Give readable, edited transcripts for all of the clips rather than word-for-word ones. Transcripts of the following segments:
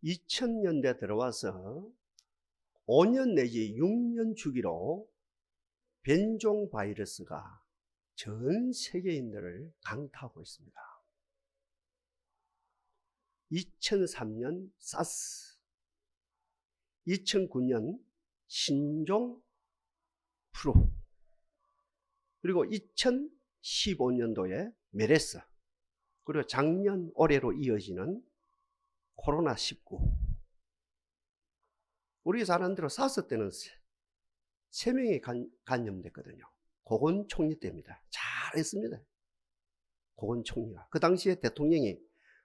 2000년대 들어와서 5년 내지 6년 주기로 변종 바이러스가 전 세계인들을 강타하고 있습니다. 2003년 사스, 2009년 신종 프루, 그리고 2015년도에 메르스, 그리고 작년 올해로 이어지는 코로나19. 우리 잘 아는 대로 사스 때는 3명이 감염됐거든요. 고건 총리 때입니다. 잘했습니다. 고건 총리가. 그 당시에 대통령이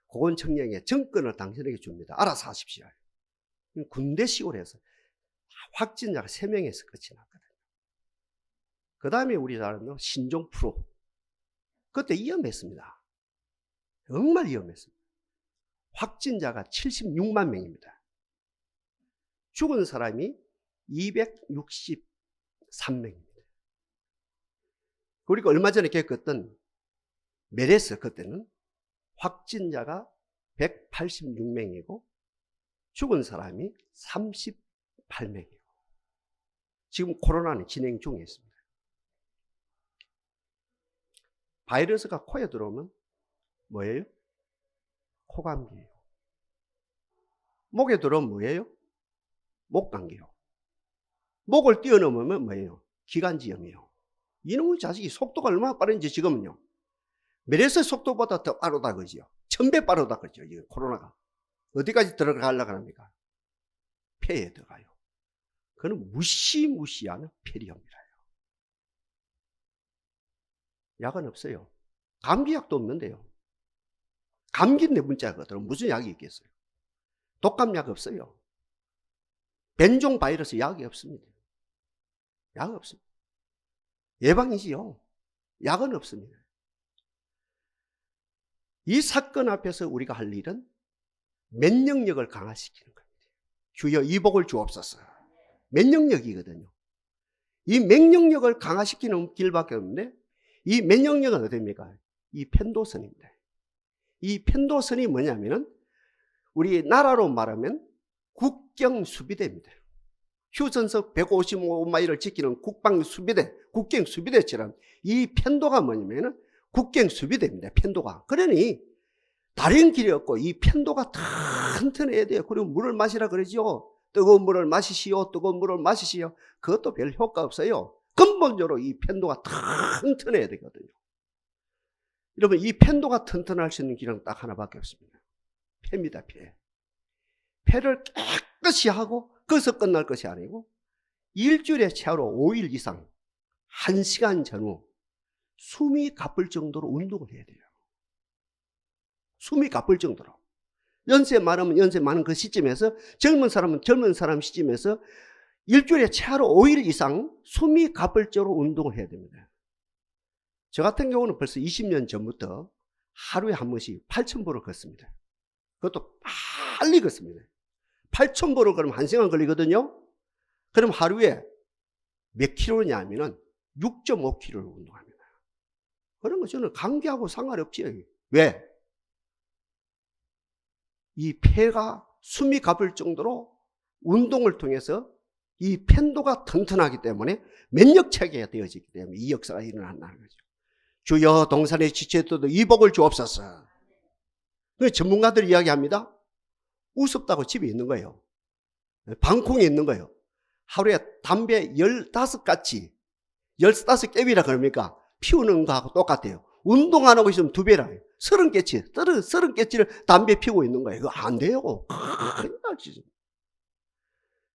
고건 총리에게 정권을 당신에게 줍니다. 알아서 하십시오. 군대식으로 해서 확진자가 3명에서 끝이 났거든요. 그 다음에 우리 잘 아는 신종 프로. 그때 위험했습니다. 정말 위험했습니다. 확진자가 76만 명입니다. 죽은 사람이 263명입니다. 그리고 얼마 전에 겪었던 메르스, 그때는 확진자가 186명이고 죽은 사람이 38명이고 지금 코로나는 진행 중에 있습니다. 바이러스가 코에 들어오면 뭐예요? 코감기예요. 목에 들어오면 뭐예요? 목감기요. 목을 뛰어넘으면 뭐예요? 기관지염이요. 이놈의 자식이 속도가 얼마나 빠른지 지금은요. 메르스 속도보다 더 빠르다 그죠? 1000배 빠르다 그죠? 이 코로나가. 어디까지 들어가려고 합니까? 폐에 들어가요. 그건 무시무시한 폐렴이라요. 약은 없어요. 감기약도 없는데요. 감기인데 문자거든. 무슨 약이 있겠어요? 독감약 없어요. 변종 바이러스 약이 없습니다. 약 없습니다. 예방이지요. 약은 없습니다. 이 사건 앞에서 우리가 할 일은 면역력을 강화시키는 겁니다. 주여 이복을 주옵소서. 면역력이거든요. 이 면역력을 강화시키는 길밖에 없는데 이 면역력은 어디입니까? 이 편도선입니다. 이 편도선이 뭐냐면은 우리 나라로 말하면 국경수비대입니다. 휴전선 155마일을 지키는 국방수비대, 국경수비대처럼 이 편도가 뭐냐면은 국경수비대입니다. 편도가. 그러니 다른 길이 없고 이 편도가 튼튼해야 돼요. 그리고 물을 마시라 그러죠. 뜨거운 물을 마시시오. 뜨거운 물을 마시시오. 그것도 별 효과 없어요. 근본적으로 이 편도가 튼튼해야 되거든요. 여러분 이 편도가 튼튼할 수 있는 길은 딱 하나밖에 없습니다. 폐입니다. 폐. 폐를 깨끗이 하고 거기서 끝날 것이 아니고 일주일에 최하로 5일 이상 1시간 전후 숨이 가쁠 정도로 운동을 해야 돼요. 숨이 가쁠 정도로. 연세 많으면 연세 많은 그 시점에서 젊은 사람은 젊은 사람 시점에서 일주일에 최하로 5일 이상 숨이 가쁠 정도로 운동을 해야 됩니다. 저 같은 경우는 벌써 20년 전부터 하루에 한 번씩 8,000보를 걷습니다. 그것도 빨리 걷습니다. 8,000보를 걸으면 1시간 걸리거든요. 그럼 하루에 몇 킬로냐 하면은 6.5km를 운동합니다. 그런 거 저는 감기하고 상관없지요. 왜? 이 폐가 숨이 가쁠 정도로 운동을 통해서 이 편도가 튼튼하기 때문에 면역체계가 되어지기 때문에 이 역사가 일어난다는 거죠. 주여 동산에 지체도도 이복을 주옵소서. 전문가들이 이야기합니다. 우습다고 집에 있는 거예요. 방콩에 있는 거예요. 하루에 담배 15가지, 15개비라 그럽니까? 피우는 거하고 똑같아요. 운동 안 하고 있으면 2배라. 30개치, 30개치를 담배 피우고 있는 거예요. 이거 안 돼요. 큰일 나지.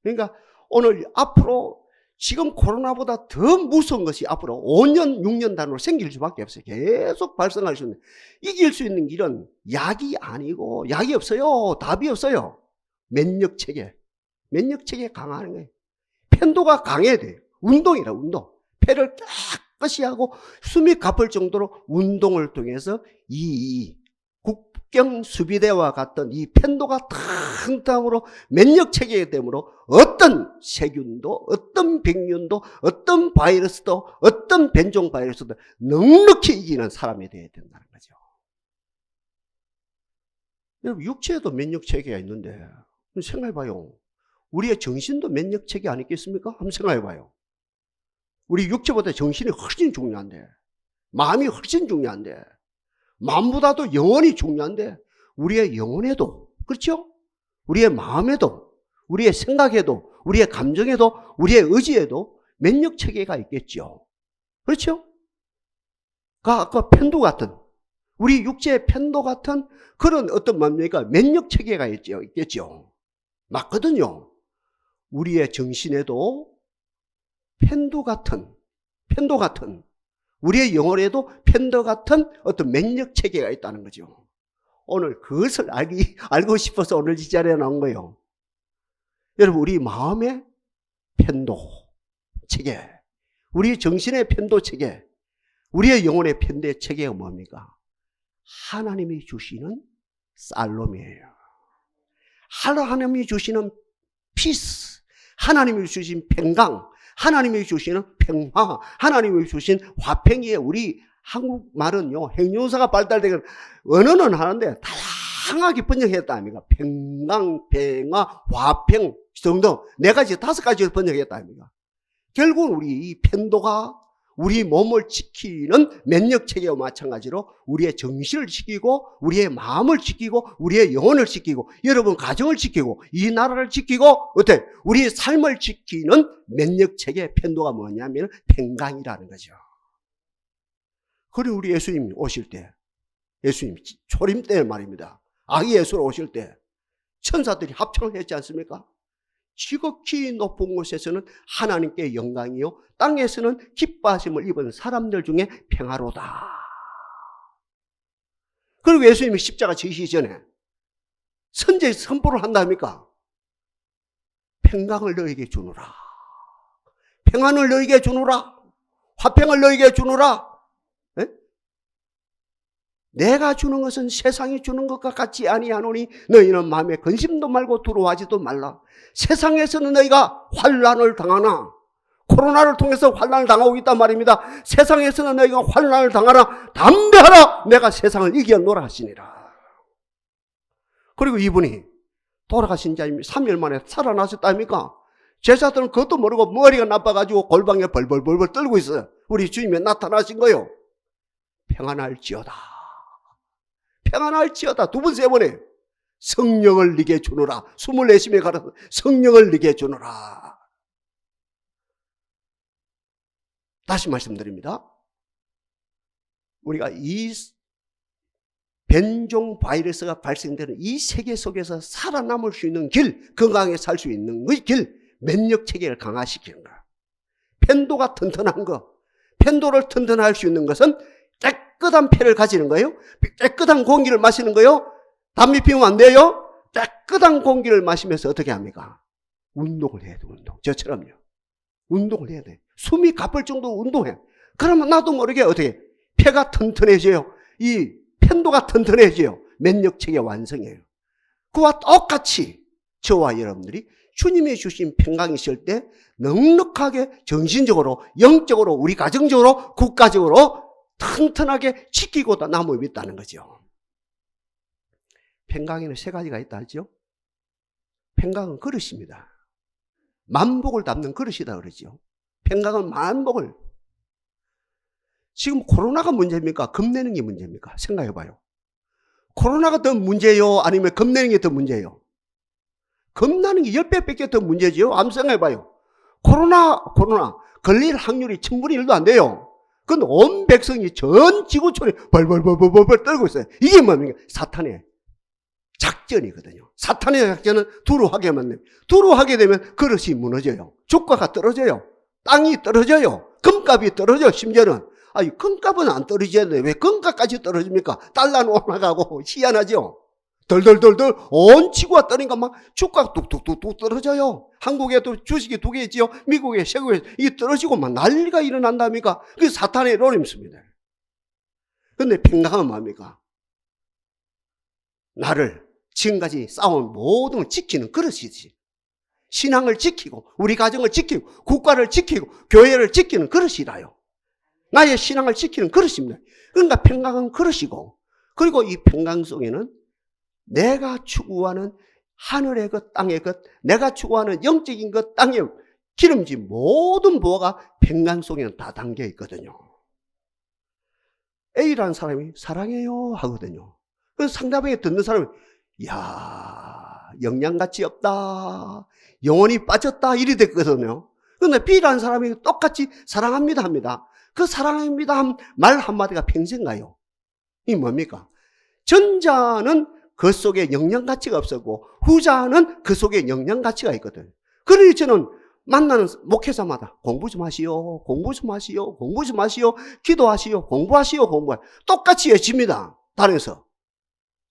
그러니까 오늘 앞으로 지금 코로나보다 더 무서운 것이 앞으로 5년, 6년 단위로 생길 수밖에 없어요. 계속 발생할 수 있는. 이길 수 있는 길은 약이 아니고, 약이 없어요. 답이 없어요. 면역체계. 면역체계 강화하는 거예요. 편도가 강해야 돼요. 운동이라, 운동. 폐를 깨끗이 하고 숨이 가쁠 정도로 운동을 통해서 이 국경수비대와 같던 이 편도가 탕탕으로 면역체계이기 때문에 어떤 세균도 어떤 병균도 어떤 바이러스도 어떤 변종 바이러스도 넉넉히 이기는 사람이 되어야 된다는 거죠. 여러분 육체에도 면역체계가 있는데 생각해봐요. 우리의 정신도 면역체계 아니겠습니까? 한번 생각해봐요. 우리 육체보다 정신이 훨씬 중요한데, 마음이 훨씬 중요한데, 마음보다도 영혼이 중요한데, 우리의 영혼에도, 그렇죠? 우리의 마음에도, 우리의 생각에도, 우리의 감정에도, 우리의 의지에도 면역체계가 있겠죠. 그렇죠? 아까 펜도 같은, 우리 육체의 펜도 같은 그런 어떤 뭡니까? 면역체계가 있겠죠. 맞거든요. 우리의 정신에도 펜도 같은, 우리의 영혼에도 펜도 같은 어떤 면역체계가 있다는 거죠. 오늘 그것을 알고 싶어서 오늘 이 자리에 나온 거예요. 여러분, 우리 마음의 펜도 체계, 우리 정신의 펜도 체계, 우리의 영혼의 펜도 체계가 뭡니까? 하나님이 주시는 살롬이에요. 하나님이 주시는 피스, 하나님이 주신 평강, 하나님이 주시는 평화, 하나님이 주신 화평이에요. 우리 한국말은요, 행용사가 발달되고 언어는 하는데 다양하게 번역했다 아닙니까? 평강, 평화, 화평 등등 네 가지, 5가지를 번역했다 아닙니까? 결국은 우리 이 편도가 우리 몸을 지키는 면역체계와 마찬가지로 우리의 정신을 지키고 우리의 마음을 지키고 우리의 영혼을 지키고 여러분 가정을 지키고 이 나라를 지키고 어때? 우리의 삶을 지키는 면역체계의 편도가 뭐냐면 평강이라는 거죠. 그리고 우리 예수님 오실 때, 예수님 초림 때 말입니다. 아기 예수로 오실 때 천사들이 합창을 했지 않습니까? 지극히 높은 곳에서는 하나님께 영광이요 땅에서는 기뻐하심을 입은 사람들 중에 평화로다. 그리고 예수님이 십자가 지시기 전에 선제 선포를 한답니까? 평강을 너에게 주노라, 평안을 너에게 주노라, 화평을 너에게 주노라. 에? 내가 주는 것은 세상이 주는 것과 같지 아니하노니 너희는 마음에 근심도 말고 두려워하지도 말라. 세상에서는 너희가 환난을 당하나, 코로나를 통해서 환난을 당하고 있단 말입니다. 세상에서는 너희가 환난을 당하나 담대하라, 내가 세상을 이겨노라 하시니라. 그리고 이분이 돌아가신 지 3일 만에 살아나셨다니까. 제자들은 그것도 모르고 머리가 나빠가지고 골방에 벌벌벌벌 떨고 있어요. 우리 주님이 나타나신 거요. 평안할지어다, 평안할지어다. 2번, 3번에 성령을 네게 주노라. 24심에 가라서 성령을 네게 주노라. 다시 말씀드립니다. 우리가 이 변종 바이러스가 발생되는 이 세계 속에서 살아남을 수 있는 길, 건강하게 살 수 있는 길, 면역체계를 강화시키는 거야. 펜도가 튼튼한 거, 펜도를 튼튼할 수 있는 것은 깨끗한 폐를 가지는 거예요. 깨끗한 공기를 마시는 거예요. 담배 피우면 안 돼요. 깨끗한 공기를 마시면서 어떻게 합니까? 운동을 해야 돼. 운동. 저처럼요. 운동을 해야 돼. 숨이 가쁠 정도로 운동해. 그러면 나도 모르게 어떻게 폐가 튼튼해져요. 이 편도가 튼튼해져요. 면역체계 완성이에요. 그와 똑같이 저와 여러분들이 주님이 주신 평강이 있을 때 넉넉하게 정신적으로, 영적으로, 우리 가정적으로, 국가적으로 튼튼하게 지키고도 남음이 있다는 거죠. 평강에는 3가지가 있다 하죠. 평강은 그릇입니다. 만복을 담는 그릇이다 그러죠. 평강은 만복을. 지금 코로나가 문제입니까? 겁내는 게 문제입니까? 생각해봐요. 코로나가 더 문제예요? 아니면 겁내는 게 더 문제예요? 겁나는 게 10배밖에 더 문제지요? 한번 생각해봐요. 코로나 걸릴 확률이 1000분의 1도 안 돼요. 그건 온 백성이 전 지구촌에 벌벌벌벌벌 떨고 있어요. 이게 뭡니까? 사탄의 작전이거든요. 사탄의 작전은 두루하게만 됩니다. 두루하게 되면 그릇이 무너져요. 주가가 떨어져요. 땅이 떨어져요. 금값이 떨어져요. 심지어는 금값은 안 떨어지는데 왜 금값까지 떨어집니까? 달러는 올라가고 희한하죠. 덜덜덜덜 온 지구가 떨어니까 막 주가가 뚝뚝뚝뚝 떨어져요. 한국에도 주식이 2개 있지요. 미국에 세국에 이게 떨어지고 막 난리가 일어난답니까? 그게 사탄의 노림수입니다. 그런데 평강은 뭡니까? 나를 지금까지 쌓아온 모든 걸 지키는 그릇이지. 신앙을 지키고 우리 가정을 지키고 국가를 지키고 교회를 지키는 그릇이라요. 나의 신앙을 지키는 그릇입니다. 그러니까 평강은 그릇이고, 그리고 이 평강 속에는 내가 추구하는 하늘의 것, 땅의 것, 내가 추구하는 영적인 것, 땅의 기름진 모든 보화가 평강 속에는 다 담겨 있거든요. A라는 사람이 사랑해요 하거든요. 그래서 상대방이 듣는 사람이 이야, 영양가치 없다, 영혼이 빠졌다 이리 됐거든요. 그런데 B라는 사람이 똑같이 사랑합니다 합니다. 그 사랑합니다 한 말 한마디가 평생 가요. 이게 뭡니까? 전자는 그 속에 영양가치가 없었고 후자는 그 속에 영양가치가 있거든. 그러니 저는 만나는 목회자마다 공부 좀 하시오, 공부 좀 하시오, 공부 좀 하시오, 기도하시오, 공부하시오, 공부하시오. 똑같이 외칩니다. 단에서.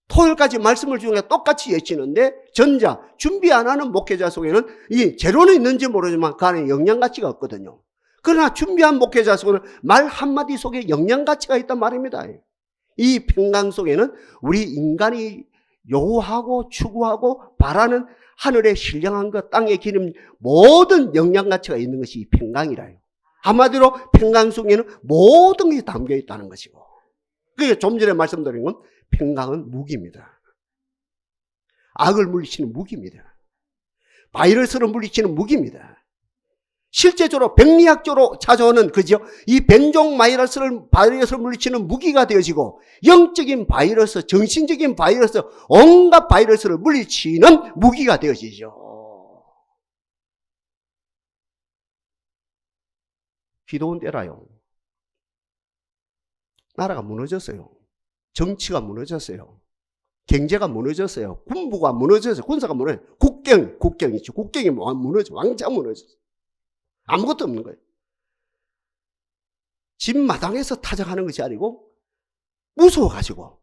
토요일까지 말씀을 중에 똑같이 외치는데 전자, 준비 안 하는 목회자 속에는 이 재료는 있는지 모르지만 그 안에 영양가치가 없거든요. 그러나 준비한 목회자 속에는 말 한마디 속에 영양가치가 있단 말입니다. 이 평강 속에는 우리 인간이 요구하고 추구하고 바라는 하늘의 신령한 것, 땅의 기름, 모든 영양가치가 있는 것이 이 평강이라요. 한마디로 평강 속에는 모든 것이 담겨 있다는 것이고, 그게 좀 전에 말씀드린 건 평강은 무기입니다. 악을 물리치는 무기입니다. 바이러스를 물리치는 무기입니다. 실제적으로 병리학적으로 찾아오는 그죠? 이 변종 바이러스를 물리치는 무기가 되어지고 영적인 바이러스, 정신적인 바이러스, 온갖 바이러스를 물리치는 무기가 되어지죠. 기도원 때라요. 나라가 무너졌어요. 정치가 무너졌어요. 경제가 무너졌어요. 군부가 무너졌어요. 군사가 무너졌어요. 국경이죠. 국경이 무너져, 왕자 무너졌어요. 아무것도 없는 거예요. 집 마당에서 타작하는 것이 아니고 무서워가지고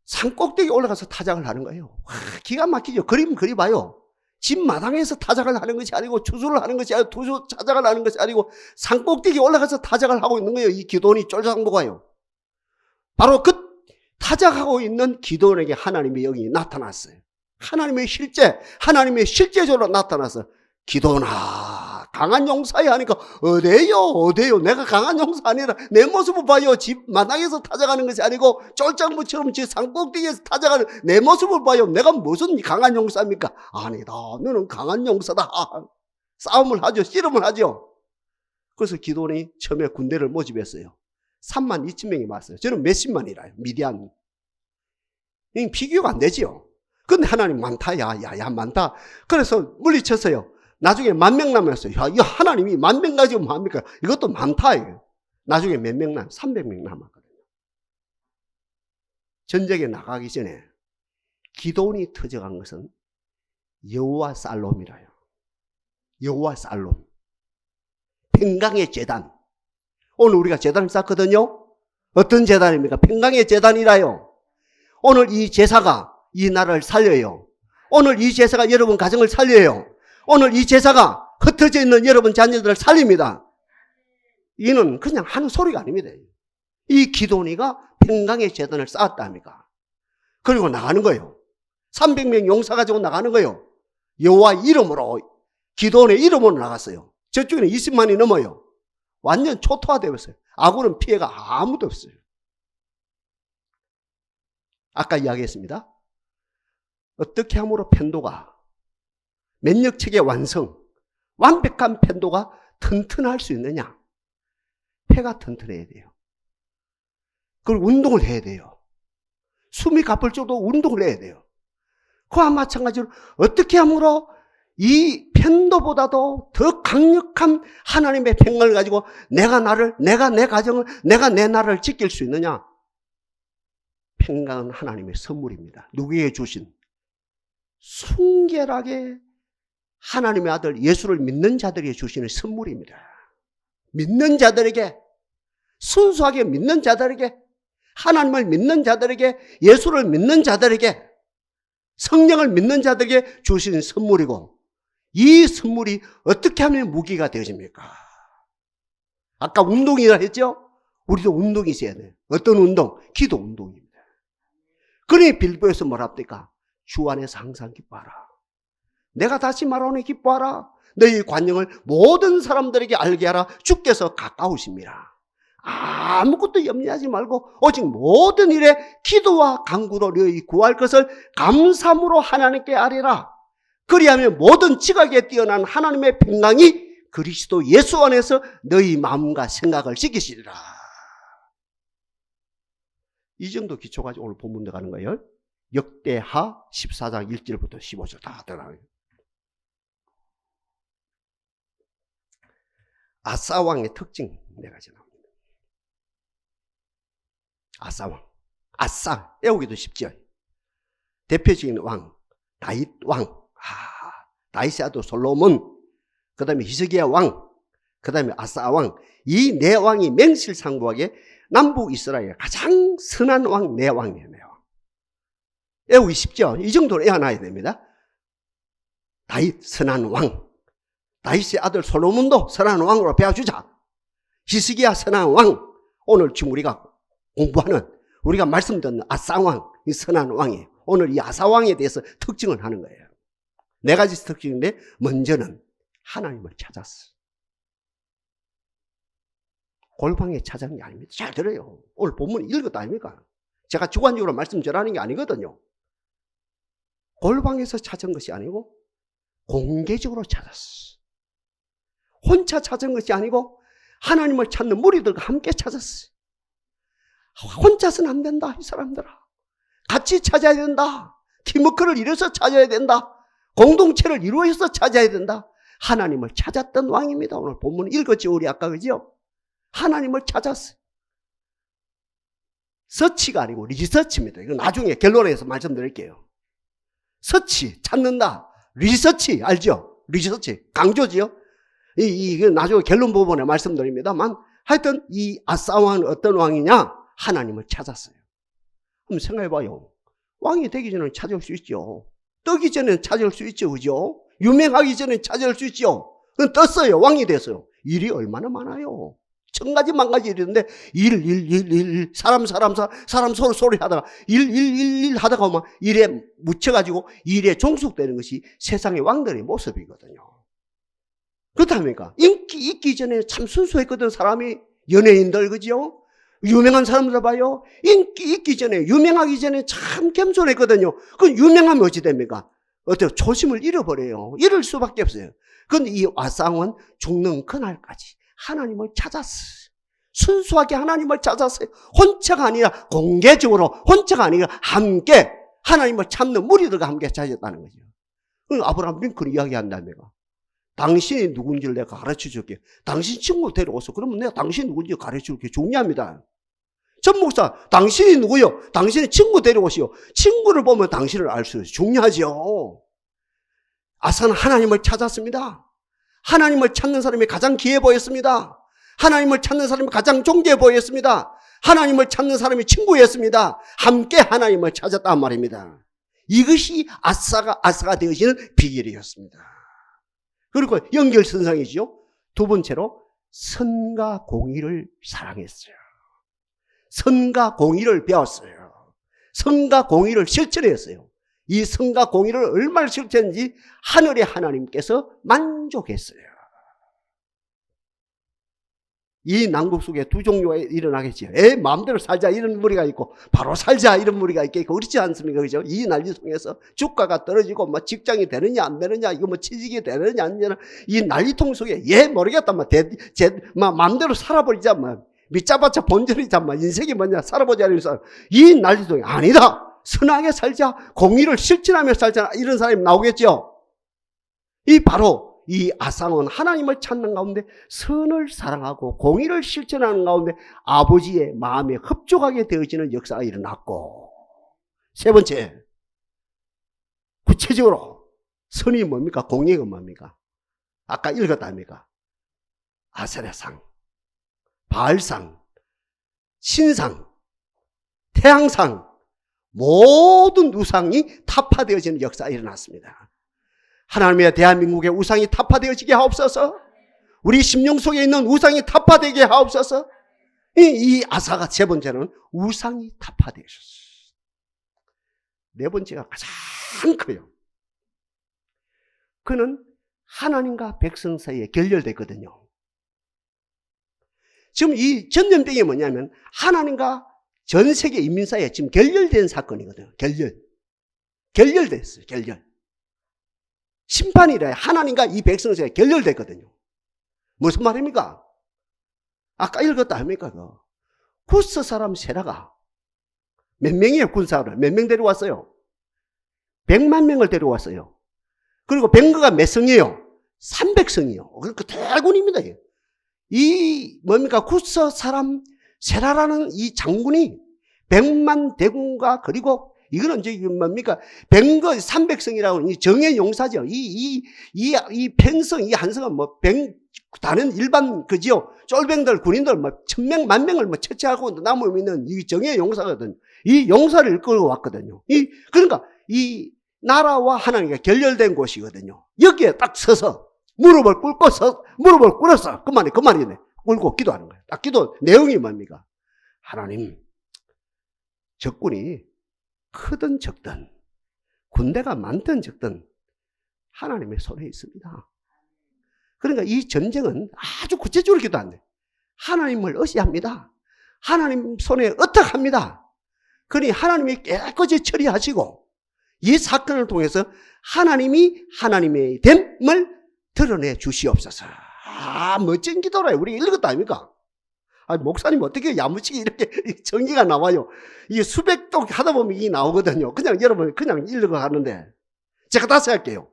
산 꼭대기 올라가서 타작을 하는 거예요. 와, 기가 막히죠. 그림 그려봐요. 집 마당에서 타작을 하는 것이 아니고 투수를 하는 것이 아니고 투수 타작을 하는 것이 아니고 산 꼭대기 올라가서 타작을 하고 있는 거예요. 이 기도원이 쫄장보가요. 바로 그 타작하고 있는 기도원에게 하나님의 영이 나타났어요. 하나님의 실제적으로 나타나서 기도원아, 강한 용사야 하니까 어때요? 내가 강한 용사 아니라 내 모습을 봐요. 집 마당에서 타작하는 것이 아니고 쫄장부처럼 제 산꼭대기에서 타작하는 내 모습을 봐요. 내가 무슨 강한 용사입니까? 아니다, 너는 강한 용사다. 싸움을 하죠. 씨름을 하죠. 그래서 기도원이 처음에 군대를 모집했어요. 3만 2천 명이 왔어요. 저는 몇십만이라요. 미디안. 비교가 안 되지요. 근데 하나님 많다. 야 많다. 그래서 물리쳤어요. 나중에 10,000명 남았어요. 야, 이거 하나님이 10,000명 가지고 뭐합니까? 이것도 많다. 이거. 나중에 몇 명 300명 남았거든요. 전쟁에 나가기 전에 기도원이 터져간 것은 여호와 살롬이라요. 여호와 살롬. 평강의 제단. 오늘 우리가 제단을 쌓거든요. 어떤 제단입니까? 평강의 제단이라요. 오늘 이 제사가 이 나라를 살려요. 오늘 이 제사가 여러분 가정을 살려요. 오늘 이 제사가 흩어져 있는 여러분 자녀들을 살립니다. 이는 그냥 하는 소리가 아닙니다. 이 기도원이가 평강의 제단을 쌓았다 합니까? 그리고 나가는 거예요. 300명 용사 가지고 나가는 거예요. 여호와 이름으로, 기도원의 이름으로 나갔어요. 저쪽에는 20만이 넘어요. 완전 초토화되어 있어요. 아군은 피해가 아무도 없어요. 아까 이야기했습니다. 어떻게 함으로 편도가, 면역체계 완벽한 편도가 튼튼할 수 있느냐? 폐가 튼튼해야 돼요. 그리고 운동을 해야 돼요. 숨이 가쁠 정도 운동을 해야 돼요. 그와 마찬가지로 어떻게 함으로 이 편도보다도 더 강력한 하나님의 평강을 가지고 내가 내 가정을, 내가 내 나라를 지킬 수 있느냐? 평강은 하나님의 선물입니다. 누구에게 주신? 순결하게 하나님의 아들 예수를 믿는 자들에게 주시는 선물입니다. 믿는 자들에게, 순수하게 믿는 자들에게, 하나님을 믿는 자들에게, 예수를 믿는 자들에게, 성령을 믿는 자들에게 주시는 선물이고, 이 선물이 어떻게 하면 무기가 되어집니까? 아까 운동이라 했죠? 우리도 운동이 있어야 돼요. 어떤 운동? 기도 운동입니다. 그러니 빌보에서 뭐라 합니까? 주 안에서 항상 기뻐하라. 내가 다시 말하오니 기뻐하라. 너희 관용을 모든 사람들에게 알게 하라. 주께서 가까우십니다. 아무것도 염려하지 말고 오직 모든 일에 기도와 간구로 너희 구할 것을 감사함으로 하나님께 아뢰라. 그리하면 모든 지각에 뛰어난 하나님의 평강이 그리스도 예수 안에서 너희 마음과 생각을 지키시리라. 이 정도 기초 가지고 오늘 본문 들어가는 거예요. 역대하 14장 1절부터 15절 다 들어가요. 아사 왕의 특징 네 가지 나옵니다. 아사 왕, 아사 외우기도 쉽죠. 대표적인 왕 다윗 왕, 다윗의 아들 솔로몬, 그 다음에 히스기야 왕, 그 다음에 아사 왕. 이 네 왕이 맹실상부하게 남북 이스라엘 가장 선한 왕 네 왕이에요. 외우기 쉽죠. 이 정도로 외워놔야 됩니다. 다윗 선한 왕, 다윗의 아들 솔로몬도 선한 왕으로 배워주자. 히스기야 선한 왕, 오늘 지금 우리가 공부하는, 우리가 말씀 듣는 아사 왕, 이 선한 왕이에요. 오늘 이 아사 왕에 대해서 특징을 하는 거예요. 네 가지 특징인데, 먼저는 하나님을 찾았어. 골방에 찾은 게 아닙니다. 잘 들어요. 오늘 본문 읽었다 아닙니까? 제가 주관적으로 말씀 전하는 게 아니거든요. 골방에서 찾은 것이 아니고 공개적으로 찾았어. 혼자 찾은 것이 아니고 하나님을 찾는 무리들과 함께 찾았어. 혼자서는 안 된다, 이 사람들아. 같이 찾아야 된다. 팀워크를 이뤄서 찾아야 된다. 공동체를 이루어서 찾아야 된다. 하나님을 찾았던 왕입니다. 오늘 본문 읽었죠, 우리 아까, 그죠? 하나님을 찾았어요. 서치가 아니고 리서치입니다. 이거 나중에 결론에서 말씀드릴게요. 서치, 찾는다. 리서치, 알죠? 리서치, 강조지요? 이게 나중에 결론 부분에 말씀드립니다만, 하여튼 이 아사 왕은 어떤 왕이냐? 하나님을 찾았어요. 한번 생각해봐요. 왕이 되기 전에 찾을 수 있죠. 뜨기 전에 찾을 수 있죠, 그죠? 유명하기 전에 찾을 수 있죠. 떴어요. 왕이 됐어요. 일이 얼마나 많아요. 천가지 만가지 일이 있는데 사람 서로 소리 하다가 일 하다가 막 일에 묻혀가지고 일에 종속되는 것이 세상의 왕들의 모습이거든요. 그렇답니까? 인기 있기 전에 참 순수했거든, 사람이. 연예인들, 그죠? 유명한 사람들 봐요. 인기 있기 전에, 유명하기 전에 참 겸손했거든요. 그 유명하면 어찌 됩니까? 어때요? 초심을 잃어버려요. 잃을 수밖에 없어요. 그런데 이 아사왕은 죽는 그날까지 하나님을 찾았어요. 순수하게 하나님을 찾았어요. 혼자가 아니라 공개적으로, 혼자가 아니라 함께 하나님을 찾는 무리들과 함께 찾았다는 거죠. 아브라함 링컨이 이야기한답니다. 당신이 누군지를 내가 가르쳐 줄게. 당신 친구 데려오소. 그러면 내가 당신이 누군지 가르쳐 줄게. 중요합니다. 전 목사, 당신이 누구요? 당신이 친구 데려오시오. 친구를 보면 당신을 알 수 있어요. 중요하죠. 아사는 하나님을 찾았습니다. 하나님을 찾는 사람이 가장 귀해 보였습니다. 하나님을 찾는 사람이 가장 존귀해 보였습니다. 하나님을 찾는 사람이 친구였습니다. 함께 하나님을 찾았단 말입니다. 이것이 아사가 되어지는 비결이었습니다. 그리고 연결선상이죠. 두 번째로 선과 공의를 사랑했어요. 선과 공의를 배웠어요. 선과 공의를 실천했어요. 이 선과 공의를 얼마나 실천했는지 하늘의 하나님께서 만족했어요. 이 난국 속에 두 종류가 일어나겠죠. 마음대로 살자 이런 무리가 있고 바로 살자 이런 무리가 있겠고, 그렇지 않습니까? 그죠? 이 난리 속에서 주가가 떨어지고 뭐 직장이 되느냐 안 되느냐, 이거 뭐 취직이 되느냐 안 되느냐, 이 난리통 속에 모르겠다, 마음대로 살아버리자, 밑잡아쳐 본전이자, 인생이 뭐냐, 살아보자 이러면서 이 난리 속에 아니다. 선하게 살자, 공의를 실천하며 살자, 이런 사람이 나오겠죠. 이 바로 이 아상은 하나님을 찾는 가운데 선을 사랑하고 공의를 실천하는 가운데 아버지의 마음에 흡족하게 되어지는 역사가 일어났고, 세 번째, 구체적으로 선이 뭡니까? 공의가 뭡니까? 아까 읽었다 아닙니까? 아세라상, 바알상, 신상, 태양상, 모든 우상이 타파되어지는 역사가 일어났습니다. 하나님의 대한민국의 우상이 타파되어지게 하옵소서. 우리 심령 속에 있는 우상이 타파되게 하옵소서. 이 아사가 세 번째는 우상이 타파되셨어요. 네 번째가 가장 커요. 그는 하나님과 백성 사이에 결렬됐거든요. 지금 이 전염병이 뭐냐면 하나님과 전 세계 인민 사이에 지금 결렬된 사건이거든요. 결렬됐어요. 심판이래. 하나님과 이 백성 사이에 결렬됐거든요. 무슨 말입니까? 아까 읽었다 아닙니까? 구스 사람 세라가 몇 명이에요? 군사를 몇 명 데려왔어요? 100만 명을 데려왔어요. 그리고 병거가 몇 성이에요? 300성이요. 그러니까 대군입니다. 이 뭡니까? 구스 사람 세라라는 이 장군이 100만 대군과 그리고 이거는 이제 뭡니까? 병거 300성이라고 이 정예 용사죠. 이 팽성, 이 한성은 다른 일반 그지요. 쫄병들, 군인들 1000명, 10,000명을 처치하고 남으면 있는 이 정예 용사거든요. 이 용사를 이끌고 왔거든요. 그러니까 이 나라와 하나님과 결렬된 곳이거든요. 여기에 딱 서서 무릎을 꿇었어. 그 말이네. 꿇고 기도하는 거예요. 딱 기도 내용이 뭡니까? 하나님, 적군이 크든 적든 군대가 많든 적든 하나님의 손에 있습니다. 그러니까 이 전쟁은 아주 구체적으로 기도한대. 하나님을 의지합니다. 하나님 손에 의탁합니다. 그러니 하나님이 깨끗이 처리하시고 이 사건을 통해서 하나님이 하나님의 됨을 드러내 주시옵소서. 멋진 기도라. 우리 읽었다 아닙니까? 목사님 어떻게 야무지게 이렇게 정리가 나와요. 이게 수백 쪽 하다 보면 이게 나오거든요. 그냥 여러분 그냥 읽어가는데 제가 다시 할게요.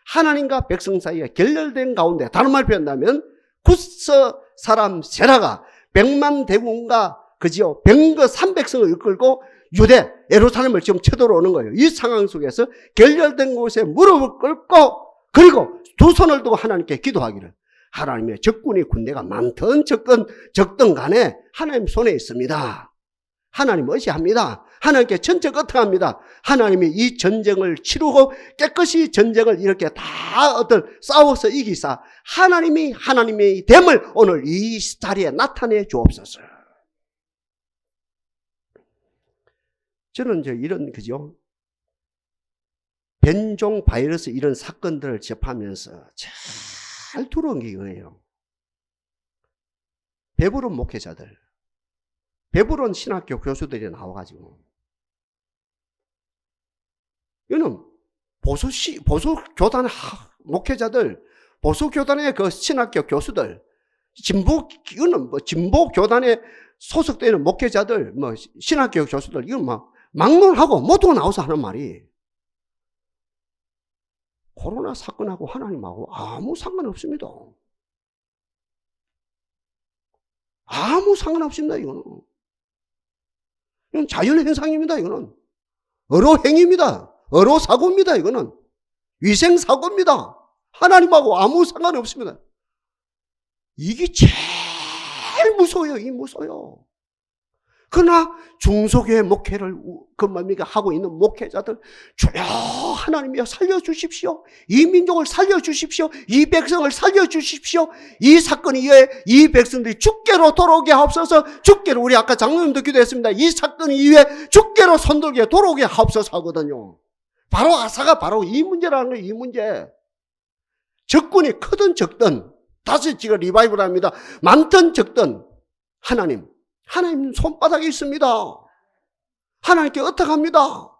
하나님과 백성 사이에 결렬된 가운데 다른 말 표현한다면 구스 사람 세라가 100만 대군과 그지요 병거 300성을 이끌고 유대 예루살렘을 지금 쳐들어오는 거예요. 이 상황 속에서 결렬된 곳에 무릎을 꿇고 그리고 두 손을 두고 하나님께 기도하기를 하나님의 적군이 군대가 많든 적든 간에 하나님 손에 있습니다. 하나님 의지합니다. 하나님께 전적 의탁합니다. 하나님이 이 전쟁을 치르고 깨끗이 전쟁을 이렇게 다 싸워서 이기사 하나님이 하나님의 됨을 오늘 이 자리에 나타내 주옵소서. 저는 이제 이런 그죠? 변종 바이러스 이런 사건들을 접하면서 잘 들어온 게 이거예요. 배부른 목회자들, 배부른 신학교 교수들이 나와가지고 이거는 보수교단 목회자들, 보수교단의 그 신학교 교수들, 이거는 진보교단에 소속되는 목회자들, 신학교 교수들, 이건 막론하고 모두가 나와서 하는 말이 코로나 사건하고 하나님하고 아무 상관없습니다. 아무 상관없습니다. 이거는 자연현상입니다. 이거는 어로행입니다. 어로사고입니다. 이거는 위생사고입니다. 하나님하고 아무 상관없습니다. 이게 제일 무서워요. 이게 무서워요. 그러나 중소교회 목회를 하고 있는 목회자들 주여 하나님이여 살려주십시오. 이 민족을 살려주십시오. 이 백성을 살려주십시오. 이 사건 이후에 이 백성들이 주께로 돌아오게 하옵소서. 주께로 우리 아까 장로님도 기도했습니다. 이 사건 이후에 주께로 손들게 돌아오게 하옵소서 하거든요. 바로 아사가 바로 이 문제라는 거예요. 이 문제. 적군이 크든 적든 다시 지금 리바이벌 합니다. 많든 적든 하나님 손바닥에 있습니다. 하나님께 의탁합니다.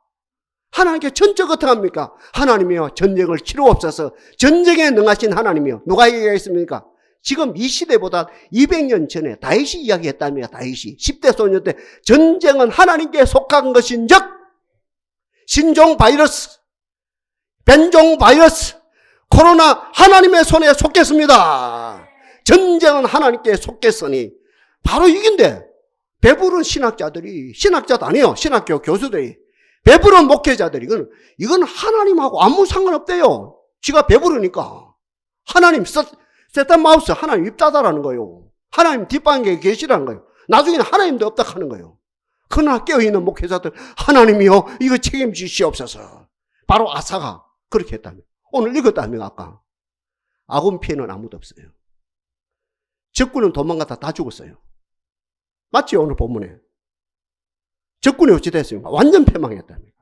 하나님께 전적 의탁합니까? 하나님이여 전쟁을 치루옵소서. 전쟁에 능하신 하나님이여. 누가 얘기하겠습니까? 지금 이 시대보다 200년 전에 다윗이 이야기했답니다. 다윗이 10대 소년 때 전쟁은 하나님께 속한 것인즉 신종 바이러스, 변종 바이러스, 코로나 하나님의 손에 속겠습니다. 전쟁은 하나님께 속겠으니 바로 이긴데 배부른 신학자들이, 신학자도 아니에요. 신학교 교수들이, 배부른 목회자들이 이건 하나님하고 아무 상관없대요. 지가 배부르니까. 하나님 세탄 마우스 하나님 입 닫아라는 거예요. 하나님 뒷방에 계시라는 거예요. 나중에는 하나님도 없다 하는 거예요. 그러나 깨어있는 목회자들 하나님이요 이거 책임지시옵소서. 바로 아사가 그렇게 했다며. 오늘 읽었다며. 아까 아군 피해는 아무도 없어요. 적군은 도망가다 다 죽었어요. 맞죠? 오늘 본문에 적군이 어찌 됐습니까? 완전 패망했답니다.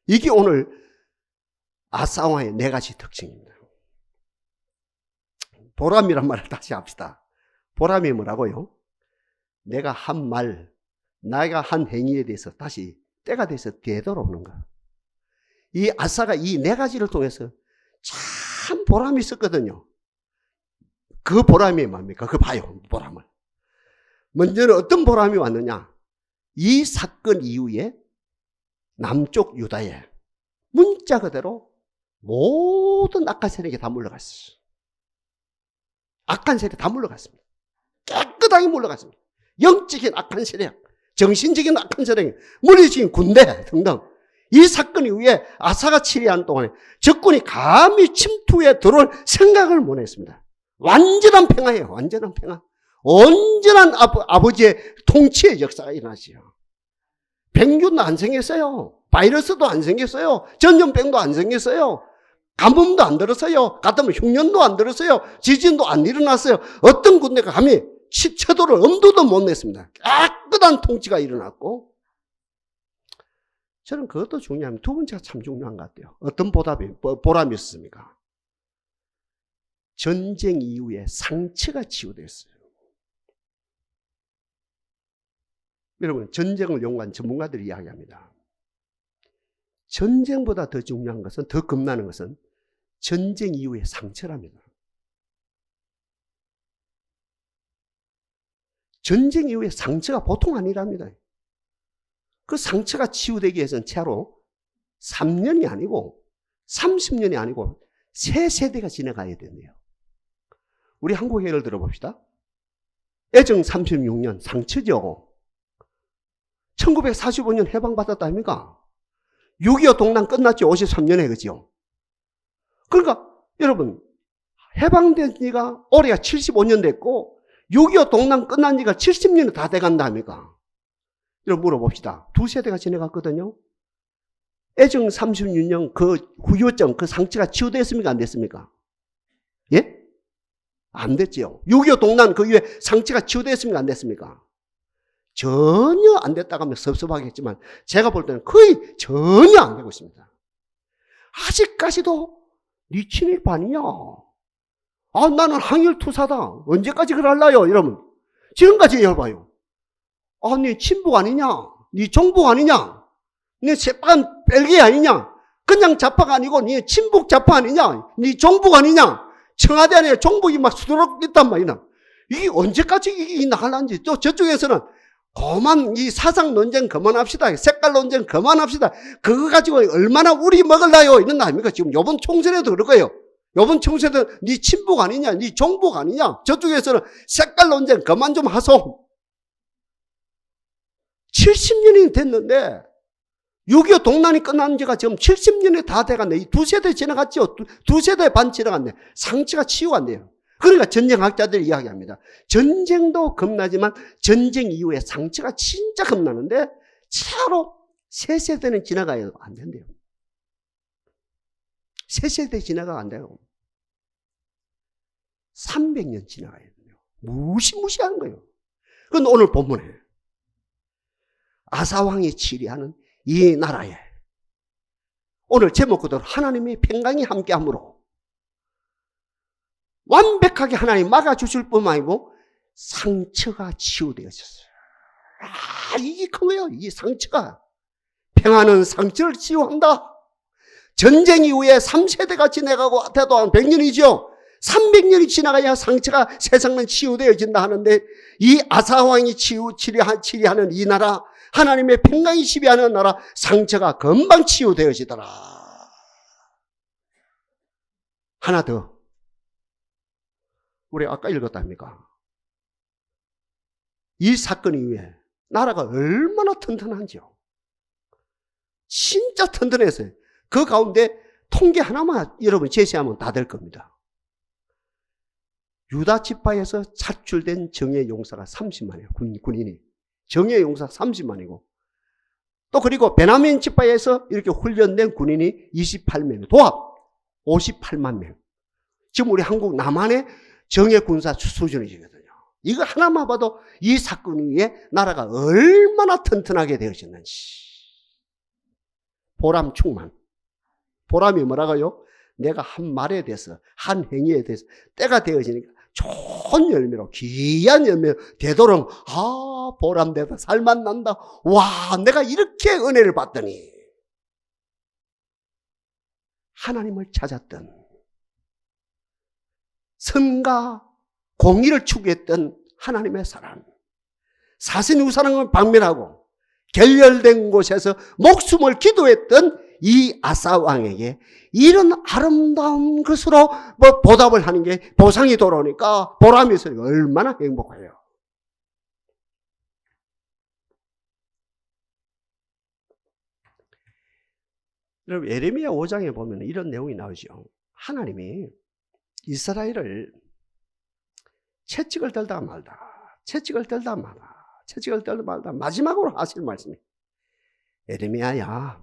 이게 오늘 아사와의 네 가지 특징입니다. 보람이란 말을 다시 합시다. 보람이 뭐라고요? 내가 한 말, 내가 한 행위에 대해서 다시 때가 돼서 되돌아오는 거야. 이 아사가 이 네 가지를 통해서 참 보람이 있었거든요. 그 보람이 뭡니까? 그 봐요, 보람을. 먼저는 어떤 보람이 왔느냐? 이 사건 이후에 남쪽 유다에 문자 그대로 모든 악한 세력이 다 물러갔어요. 악한 세력이 다 물러갔습니다. 깨끗하게 물러갔습니다. 영적인 악한 세력, 정신적인 악한 세력, 물리적인 군대 등등. 이 사건 이후에 아사가 치리하는 동안에 적군이 감히 침투에 들어올 생각을 못 했습니다. 완전한 평화예요. 완전한 평화. 온전한 아버지의 통치의 역사가 일어나지요. 병균도 안 생겼어요. 바이러스도 안 생겼어요. 전염병도 안 생겼어요. 가뭄도 안 들었어요. 같으면 흉년도 안 들었어요. 지진도 안 일어났어요. 어떤 군대가 감히 쳐도를 엄두도 못 냈습니다. 깨끗한 통치가 일어났고, 저는 그것도 중요합니다. 두 번째가 참 중요한 것 같아요. 어떤 보람이 있습니까? 전쟁 이후에 상처가 치유됐어요. 여러분, 전쟁을 연구한 전문가들이 이야기합니다. 전쟁보다 더 중요한 것은, 더 겁나는 것은 전쟁 이후의 상처랍니다. 전쟁 이후의 상처가 보통 아니랍니다. 그 상처가 치유되기 위해서는 최로 3년이 아니고 30년이 아니고 3세대가 지나가야 된대요. 우리 한국 예를 들어봅시다. 애정 36년 상처죠. 1945년 해방받았다 아닙니까? 6.25 동란 끝났죠. 53년에, 그죠? 그러니까 여러분, 해방된 지가 올해가 75년 됐고 6.25 동란 끝난 지가 70년이 다 돼간다 아닙니까? 여러분 물어봅시다. 두 세대가 지나갔거든요. 애정 36년 그 후유증, 그 상처가 치유됐습니까? 안 됐습니까? 예? 안 됐죠. 6.25 동란 그 이후에 상처가 치유됐습니까? 안 됐습니까? 전혀 안 됐다고 하면 섭섭하겠지만 제가 볼 때는 거의 전혀 안 되고 있습니다. 아직까지도 네 친일 반이냐? 아, 나는 항일투사다. 언제까지 그럴라요? 여러분, 지금까지 열봐요. 아, 네 친북 아니냐? 네 종북 아니냐? 네 새빨간 벨기 아니냐? 그냥 좌파가 아니고 네 친북 좌파 아니냐? 네 종북 아니냐? 청와대 안에 종북이 막 수두룩 있단 말이야. 이게 언제까지 이게 나갈란지. 또 저쪽에서는 그만 이 사상 논쟁 그만합시다. 색깔 논쟁 그만합시다. 그거 가지고 얼마나 우리 먹을라요? 이런 거 아닙니까? 지금 요번 총선에도 그럴 거예요. 요번 총선에도 네 친북 아니냐? 네 종북 아니냐? 저쪽에서는 색깔 논쟁 그만 좀 하소. 70년이 됐는데 6.25 동란이 끝난 지가 지금 70년이 다 돼갔네. 이 두 세대 지나갔죠. 두 세대 반 지나갔네. 상처가 치유갔네요. 그러니까 전쟁학자들이 이야기합니다. 전쟁도 겁나지만 전쟁 이후에 상처가 진짜 겁나는데 차로 세 세대는 지나가야 안 된대요. 세 세대 지나가 안 돼요. 300년 지나가야 돼요. 무시무시한 거예요. 그건 오늘 본문에 아사왕이 치리하는 이 나라에 오늘 제목 그대로 하나님의 평강이 함께함으로 완벽하게 하나님 막아주실 뿐만 아니고 상처가 치유되어졌어요. 아, 이게 그거예요. 이 상처가. 평화는 상처를 치유한다. 전쟁 이후에 3세대가 지나가고 대도 한 100년이죠. 300년이 지나가야 상처가 세상은 치유되어진다 하는데 이 아사왕이 치리하는 이 나라, 하나님의 평강이 지배하는 나라, 상처가 금방 치유되어지더라. 하나 더. 우리 아까 읽었답니까? 이 사건 이후에 나라가 얼마나 튼튼한지요. 진짜 튼튼했어요. 그 가운데 통계 하나만 여러분 제시하면 다 될 겁니다. 유다 지파에서 차출된 정예 용사가 30만이에요. 군인이. 정예 용사 30만이고 또 그리고 베냐민 지파에서 이렇게 훈련된 군인이 28명, 도합 58만 명. 지금 우리 한국 남한의 정예 군사 수준이거든요. 이거 하나만 봐도 이 사건 위에 나라가 얼마나 튼튼하게 되어졌는지. 보람 충만. 보람이 뭐라고요? 내가 한 말에 대해서, 한 행위에 대해서 때가 되어지니까 좋은 열매로, 귀한 열매로 되도록, 보람되다, 살맛 난다. 와, 내가 이렇게 은혜를 받더니. 하나님을 찾았던, 선과 공의를 추구했던 하나님의 사람, 사신우상을 박멸하고 결렬된 곳에서 목숨을 기도했던 이 아사 왕에게 이런 아름다운 것으로 보답을 하는 게 보상이 돌아오니까 보람이 있어요. 얼마나 행복해요. 여러분, 예레미야 5장에 보면 이런 내용이 나오죠. 하나님이 이스라엘을 채찍을 들다 말다, 채찍을 들다 말다, 채찍을 들다 말다, 마지막으로 하실 말씀이, 예레미야야,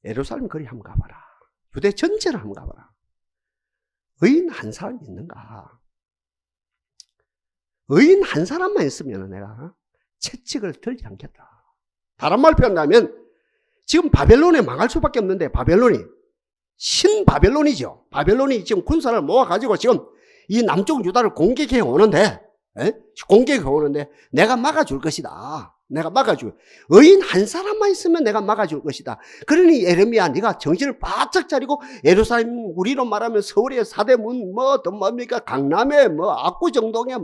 예루살렘 거리 한번 가봐라. 유대 전체를 한번 가봐라. 의인 한 사람이 있는가? 의인 한 사람만 있으면 내가 채찍을 들지 않겠다. 다른 말로 표현하면 지금 바벨론에 망할 수밖에 없는데, 바벨론이 신바벨론이죠. 바벨론이 지금 군사를 모아가지고 지금 이 남쪽 유다를 공격해 오는데, 공격해 오는데 내가 막아줄 것이다. 내가 막아줄. 의인 한 사람만 있으면 내가 막아줄 것이다. 그러니 예레미야, 네가 정신을 바짝 차리고 예루살렘, 우리로 말하면 서울의 사대문, 뭡니까, 강남에 압구정동에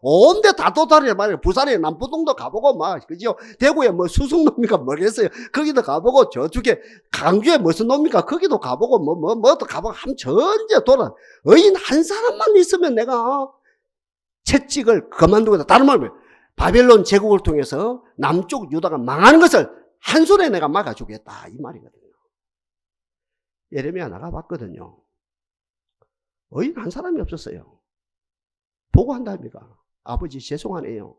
온데 다 도달해 말이야. 부산에 남포동도 가보고 그죠? 대구에 수성놈이가 모르겠어요. 거기도 가보고, 저쪽에 강주에 무슨 놈입니까? 거기도 가보고 또 가보고 함 전체 돌아. 의인 한 사람만 있으면 내가 채찍을 그만두겠다. 다른 말로 바벨론 제국을 통해서 남쪽 유다가 망하는 것을 한 손에 내가 막아주겠다, 이 말이거든요. 예레미야 나가봤거든요. 의인 한 사람이 없었어요. 보고 한답니까? 아버지 죄송하네요.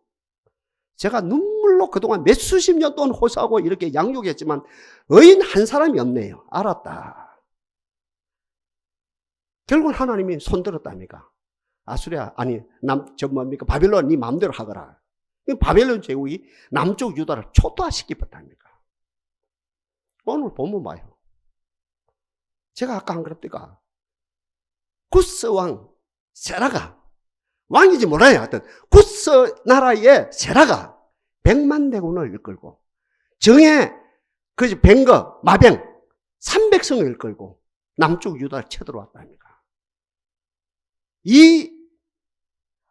제가 눈물로 그동안 몇 수십 년 동안 호소하고 이렇게 양육했지만 의인 한 사람이 없네요. 알았다. 결국은 하나님이 손들었답니까? 아수리아, 바벨론 네 마음대로 하거라. 바벨론 제국이 남쪽 유다를 초토화시켰답니까? 오늘 보면 봐요. 제가 아까 안 그랬더니까 구스 왕 세라가, 왕이지 몰라요. 하여튼 구스 나라의 세라가 100만 대군을 이끌고 정예 벤거 마병 300성을 이끌고 남쪽 유다를 쳐들어왔답니까? 이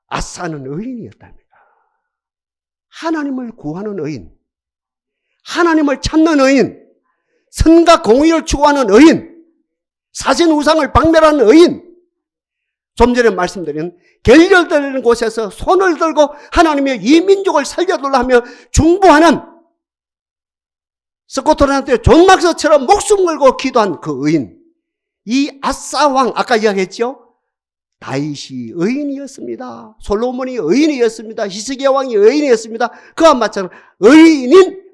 아사는 의인이었답니다. 하나님을 구하는 의인, 하나님을 찾는 의인, 선과 공의를 추구하는 의인, 사신 우상을 박멸하는 의인, 좀 전에 말씀드린 결렬되는 곳에서 손을 들고 하나님의 이 민족을 살려달라 하며 중보하는 스코틀랜드의 존 막스처럼 목숨 걸고 기도한 그 의인, 이 아사 왕, 아까 이야기했죠? 다윗이 의인이었습니다. 솔로몬이 의인이었습니다. 히스기야 왕이 의인이었습니다. 그와 마찬가지로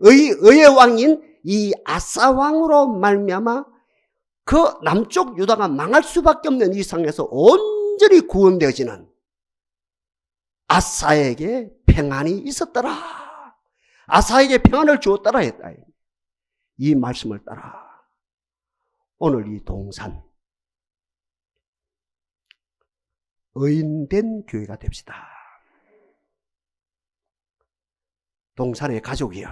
의의 왕인 이 아사 왕으로 말미암아 그 남쪽 유다가 망할 수밖에 없는 이 상에서 온전히 구원되어지는 아사에게 평안이 있었더라. 아사에게 평안을 주었더라 했다. 이 말씀을 따라 오늘 이 동산 의인된 교회가 됩시다. 동산의 가족이여,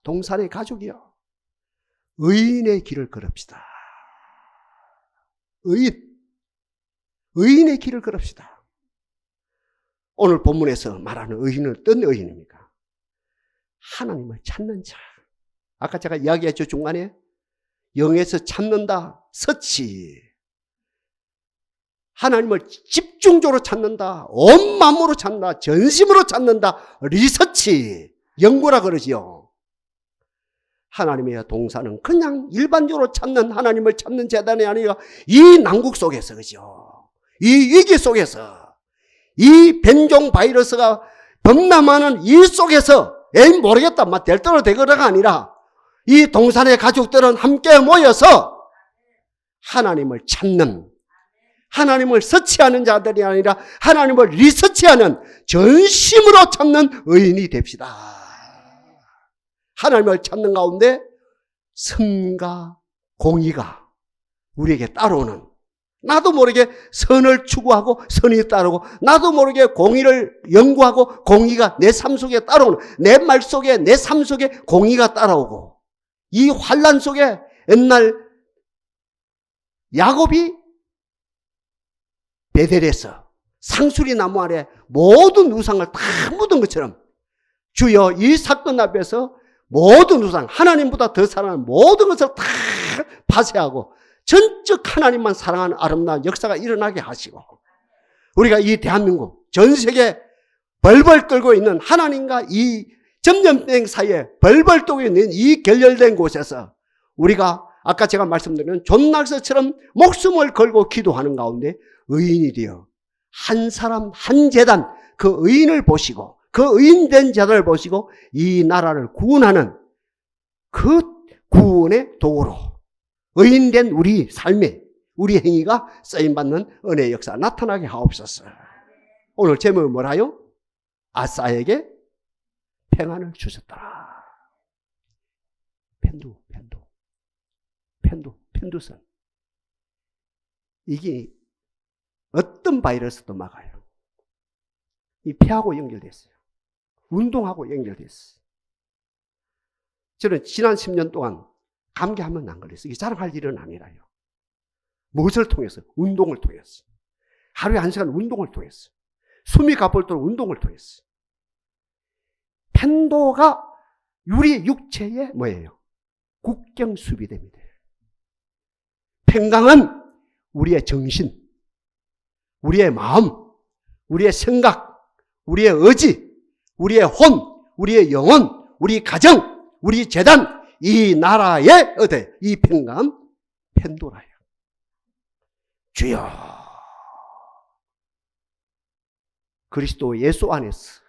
동산의 가족이여, 의인의 길을 걸읍시다. 의인의 길을 걸읍시다. 오늘 본문에서 말하는 의인은 어떤 의인입니까? 하나님을 찾는 자. 아까 제가 이야기했죠, 중간에 영에서 찾는다, 서치. 하나님을 집중적으로 찾는다, 온 마음으로 찾는다, 전심으로 찾는다, 리서치, 연구라 그러지요. 하나님의 동산은 그냥 일반적으로 찾는, 하나님을 찾는 재단이 아니라 이 난국 속에서, 그죠? 이 위기 속에서, 이 변종 바이러스가 범람하는 이 속에서, 모르겠다, 될 대로 되거라가 아니라 이 동산의 가족들은 함께 모여서 하나님을 찾는, 하나님을 서치하는 자들이 아니라 하나님을 리서치하는, 전심으로 찾는 의인이 됩시다. 하나님을 찾는 가운데 선과 공의가 우리에게 따라오는 나도 모르게 선을 추구하고 선이 따르고, 나도 모르게 공의를 연구하고 공의가 내 삶 속에 따라오는, 내 말 속에, 내 삶 속에 공의가 따라오고, 이 환난 속에 옛날 야곱이 베델에서 상수리 나무 아래 모든 우상을 다 묻은 것처럼, 주여 이 사건 앞에서 모든 우상, 하나님보다 더 사랑하는 모든 것을 다 파쇄하고 전적 하나님만 사랑하는 아름다운 역사가 일어나게 하시고, 우리가 이 대한민국 전 세계 벌벌 떨고 있는 하나님과 이 전염병 사이에 벌벌 떨고 있는 이 결렬된 곳에서 우리가 아까 제가 말씀드린 존 낙서처럼 목숨을 걸고 기도하는 가운데 의인이 되어 한 사람 한 재단, 그 의인을 보시고 그 의인된 자들을 보시고 이 나라를 구원하는 그 구원의 도구로 의인된 우리 삶에, 우리 행위가 쓰임받는 은혜의 역사 나타나게 하옵소서. 오늘 제목이 뭐라요? 아싸에게 평안을 주셨더라. 펜두선. 이게 어떤 바이러스도 막아요. 이 폐하고 연결됐어요. 운동하고 연결됐어요. 저는 지난 10년 동안 감기 한 번도 안 걸렸어요. 이게 자랑할 일은 아니라요. 무엇을 통해서? 운동을 통해서. 하루에 1시간 운동을 통해서. 숨이 가볼도록 운동을 통해서. 펜도가 우리 육체의 뭐예요? 국경수비대입니다. 평강은 우리의 정신, 우리의 마음, 우리의 생각, 우리의 의지, 우리의 혼, 우리의 영혼, 우리 가정, 우리 재단, 이 나라의 어때? 이 평강, 펜도라요. 주여, 그리스도 예수 안에서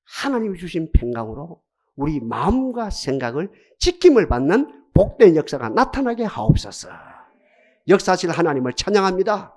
하나님이 주신 평강으로 우리 마음과 생각을 지킴을 받는 복된 역사가 나타나게 하옵소서. 역사하실 하나님을 찬양합니다.